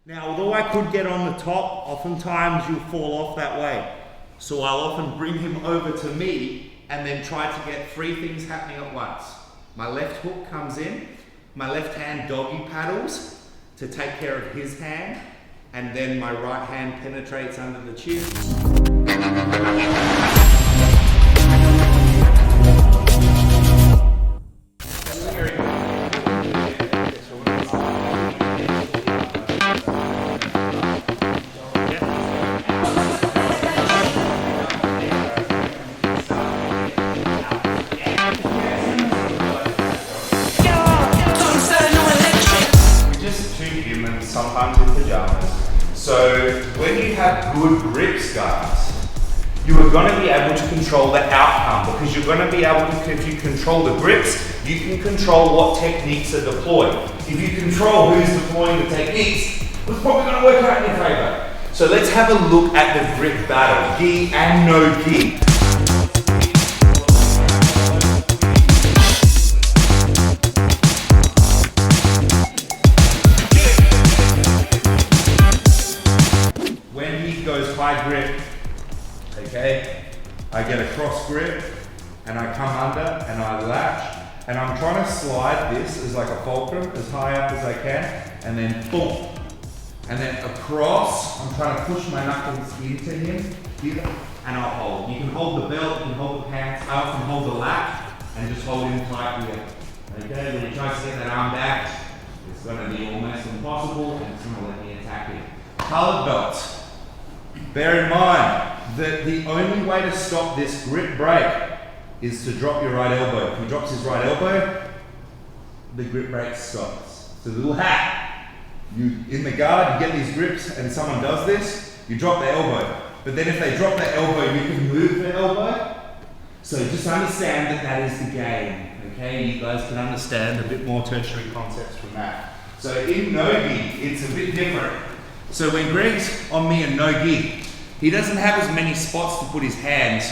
Now, although I could get on the top, oftentimes you'll fall off that way. So I'll often bring him over to me and then try to get 3 things happening at once. My left hook comes in, my left hand doggy paddles to take care of his hand, and then my right hand penetrates under the chin. Sometimes in pajamas. So when you have good grips, guys, you are going to be able to control the outcome, because you're going to be able to, if you control the grips, you can control what techniques are deployed. If you control who's deploying the techniques, it's probably going to work out in your favor. So let's have a look at the grip battle, gi and no gi. High grip, okay, I get a cross grip and I come under and I latch, and I'm trying to slide this as like a fulcrum as high up as I can, and then boom, and then across. I'm trying to push my knuckles into him here, and I'll hold. You can hold the belt, you can hold the pants, I often hold the latch and just hold him tight here. Okay, when you try to get that arm back, it's going to be almost impossible, and it's going to let me attack it. Colored belts. Bear in mind that the only way to stop this grip break is to drop your right elbow. If he drops his right elbow, the grip break stops. It's a little hack. You, in the guard, you get these grips and someone does this, you drop the elbow. But then if they drop the elbow, you can move the elbow. So just understand that that is the game, okay? You guys can understand a bit more tertiary concepts from that. So in no-gi, it's a bit different. So when Greg's on me in no-gi, he doesn't have as many spots to put his hands.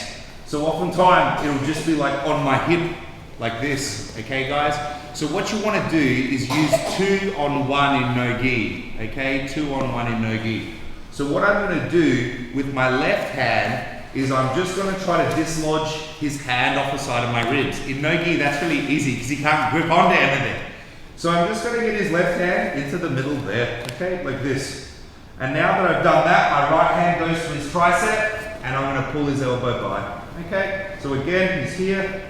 So oftentimes it'll just be like on my hip, like this, okay guys? So what you want to do is use 2 on 1 in no-gi, okay? 2 on 1 in no-gi. So what I'm going to do with my left hand is I'm just going to try to dislodge his hand off the side of my ribs. In no-gi, that's really easy because he can't grip onto anything. So I'm just going to get his left hand into the middle there, okay? Like this. And now that I've done that, my right hand goes to his tricep and I'm going to pull his elbow by. Okay, so again, he's here.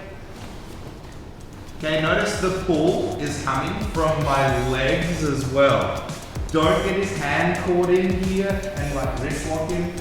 Okay, notice the pull is coming from my legs as well. Don't get his hand caught in here and like wrist lock him.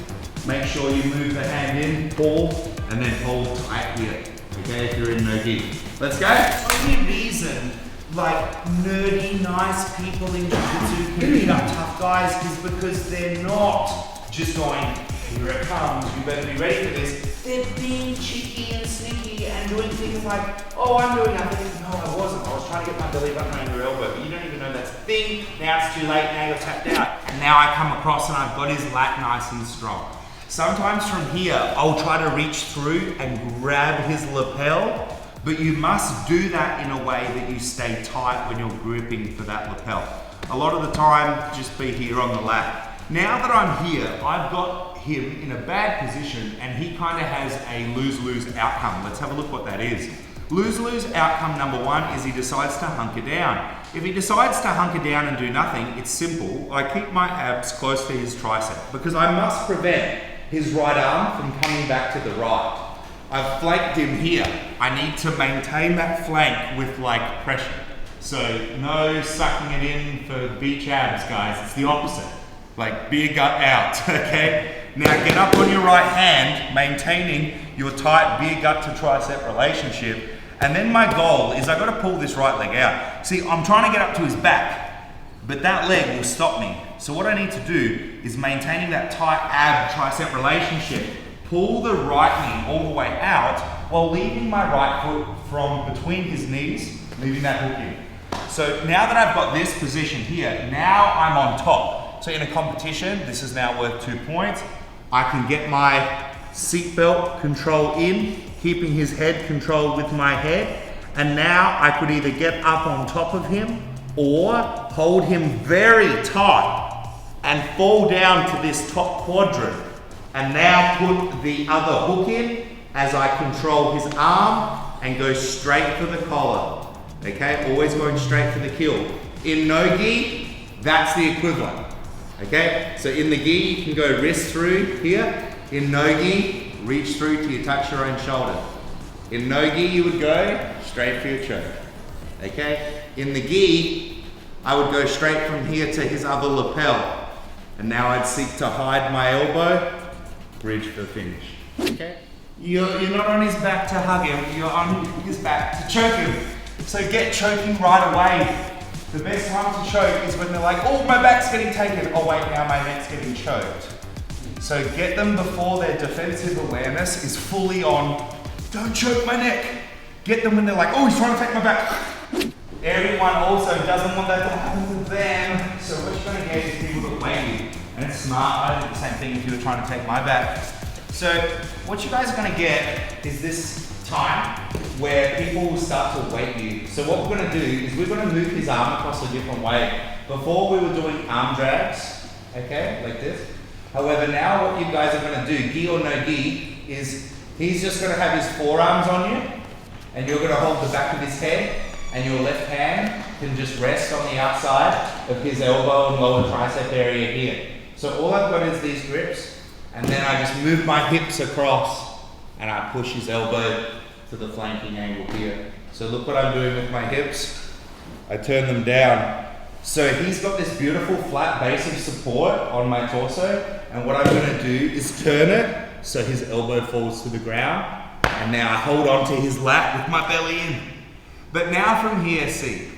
Make sure you move the hand in, pull, and then hold tight here. Okay, if you're in no-gi. Let's go. The only reason like nerdy, nice people in jiu-jitsu can beat up tough guys is because they're not just going, here it comes, you better be ready for this. They're being cheeky and sneaky and doing things like, oh, I'm doing nothing. No, I wasn't. I was trying to get my belly button around your elbow, but you don't even know that's a thing. Now it's too late, now you're tapped out. And now I come across and I've got his lat nice and strong. Sometimes from here, I'll try to reach through and grab his lapel, but you must do that in a way that you stay tight when you're gripping for that lapel. A lot of the time, just be here on the lat. Now that I'm here, I've got him in a bad position and he kind of has a lose-lose outcome. Let's have a look what that is. Lose-lose outcome number 1 is he decides to hunker down. If he decides to hunker down and do nothing, it's simple. I keep my abs close to his tricep because I must prevent his right arm from coming back to the right. I've flanked him here. I need to maintain that flank with like pressure. So no sucking it in for beach abs, guys. It's the opposite. Like beer gut out, okay? Now get up on your right hand, maintaining your tight beer gut to tricep relationship. And then my goal is I've got to pull this right leg out. See, I'm trying to get up to his back, but that leg will stop me. So what I need to do is maintaining that tight ab tricep relationship, pull the right knee all the way out while leaving my right foot from between his knees, leaving that hook in. So now that I've got this position here, now I'm on top. So in a competition, this is now worth 2 points. I can get my seatbelt control in, keeping his head controlled with my head. And now I could either get up on top of him or hold him very tight and fall down to this top quadrant. And now put the other hook in as I control his arm and go straight for the collar. Okay, always going straight for the kill. In no gi, that's the equivalent. Okay, so in the gi, you can go wrist through here. In no gi, reach through till you touch your own shoulder. In no gi, you would go straight for your choke. Okay, in the gi, I would go straight from here to his other lapel. And now I'd seek to hide my elbow, bridge for finish. Okay? You're not on his back to hug him, you're on his back to choke him. So get choking right away. The best time to choke is when they're like, oh, my back's getting taken. Oh wait, now my neck's getting choked. So get them before their defensive awareness is fully on, don't choke my neck. Get them when they're like, oh, he's trying to take my back. Everyone also doesn't want that to happen to them. So what you're gonna get is people that weight you. And it's smart, I did the same thing if you were trying to take my back. So what you guys are gonna get is this time where people will start to weight you. So what we're gonna do is we're gonna move his arm across a different way. Before we were doing arm drags, okay, like this. However, now what you guys are gonna do, gi or no gi, is he's just gonna have his forearms on you and you're gonna hold the back of his head and your left hand can just rest on the outside of his elbow and lower tricep area here. So all I've got is these grips and then I just move my hips across and I push his elbow to the flanking angle here. So look what I'm doing with my hips. I turn them down. So he's got this beautiful flat base of support on my torso, and what I'm gonna do is turn it so his elbow falls to the ground, and now I hold on to his lat with my belly in. But now from here, see,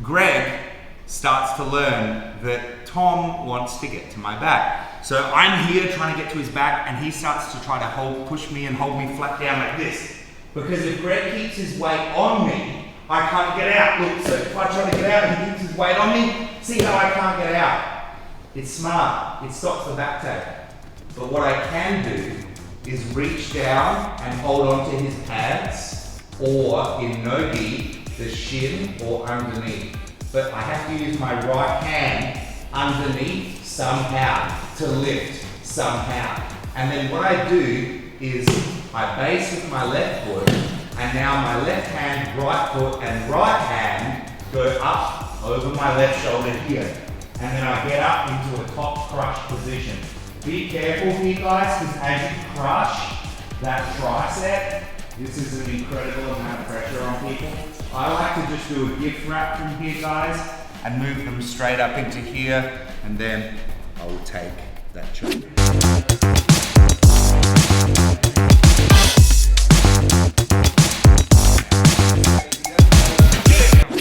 Greg starts to learn that Tom wants to get to my back. So I'm here trying to get to his back and he starts to try to push me and hold me flat down like this. Because if Greg keeps his weight on me, I can't get out. Look, so if I try to get out and he keeps his weight on me, see how I can't get out? It's smart, it stops the back take. But what I can do is reach down and hold on to his pads, or in no gi, the shin or underneath. But I have to use my right hand underneath somehow to lift somehow. And then what I do is I base with my left foot, and now my left hand, right foot, and right hand go up over my left shoulder here. And then I get up into a top crush position. Be careful here, guys, because as you crush that tricep, this is an incredible amount of pressure on people. I like to just do a gift wrap from here, guys, and move them straight up into here, and then I will take that choke.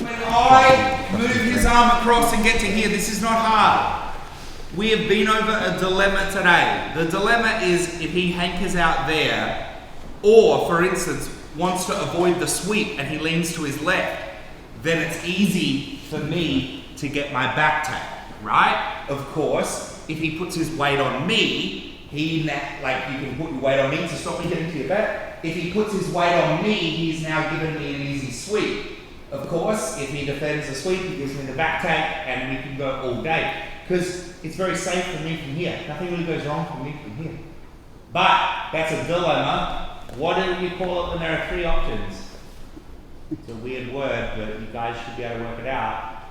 When I move his arm across and get to here, this is not hard. We have been over a dilemma today. The dilemma is if he hankers out there, or for instance, wants to avoid the sweep and he leans to his left, then it's easy for me to get my back take, right? Of course, if he puts his weight on me, you can put your weight on me to stop me getting to your back. If he puts his weight on me, he's now given me an easy sweep. Of course, if he defends the sweep, he gives me the back take and we can go all day. Because it's very safe for me from here. Nothing really goes wrong for me from here. But that's a dilemma. What do you call it when there are three options? It's a weird word, but you guys should be able to work it out.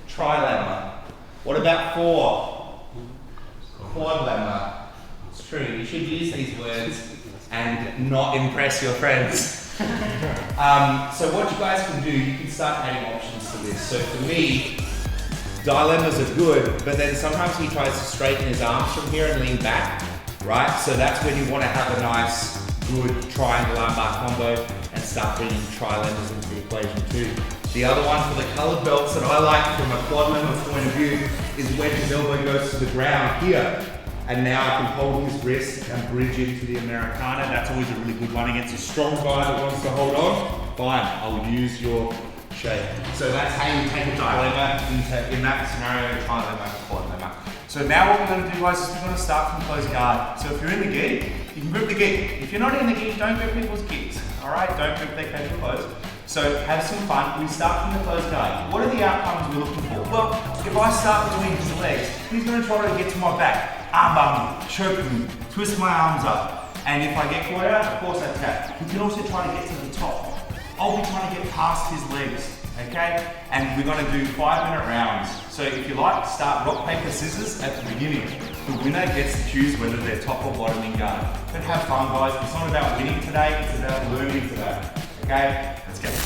Trilemma. What about four? Quadlemma. It's true, you should use these words and not impress your friends. So what you guys can do, you can start adding options to this. So for me, dilemmas are good, but then sometimes he tries to straighten his arms from here and lean back, right? So that's when you want to have a nice, good triangle armbar combo and start bringing trilemmas into the equation too. The other one for the colored belts that I like from a quadlemma point of view is when his elbow goes to the ground here. And now I can hold his wrist and bridge into the Americana. That's always a really good one against a strong guy that wants to hold on. Fine, I'll use your shape. So that's how you take a dilemma in that scenario, a trilemma, a quadlemma. So now what we're going to do, guys, is we're going to start from close guard. So if you're in the gi, you can grip the gi. If you're not in the gi, don't grip people's gigs. All right, don't grip their casual clothes. So have some fun. We start from the close guard. What are the outcomes we're looking for? Well, if I start between his legs, he's going to try to get to my back, arm me, choke me, twist my arms up. And if I get caught out, of course I tap. He can also try to get to the top. I'll be trying to get past his legs, okay? And we're going to do 5-minute rounds. So if you like, start rock, paper, scissors at the beginning. The winner gets to choose whether they're top or bottom in guard. But have fun, guys. It's not about winning today, it's about learning today. Okay? Let's get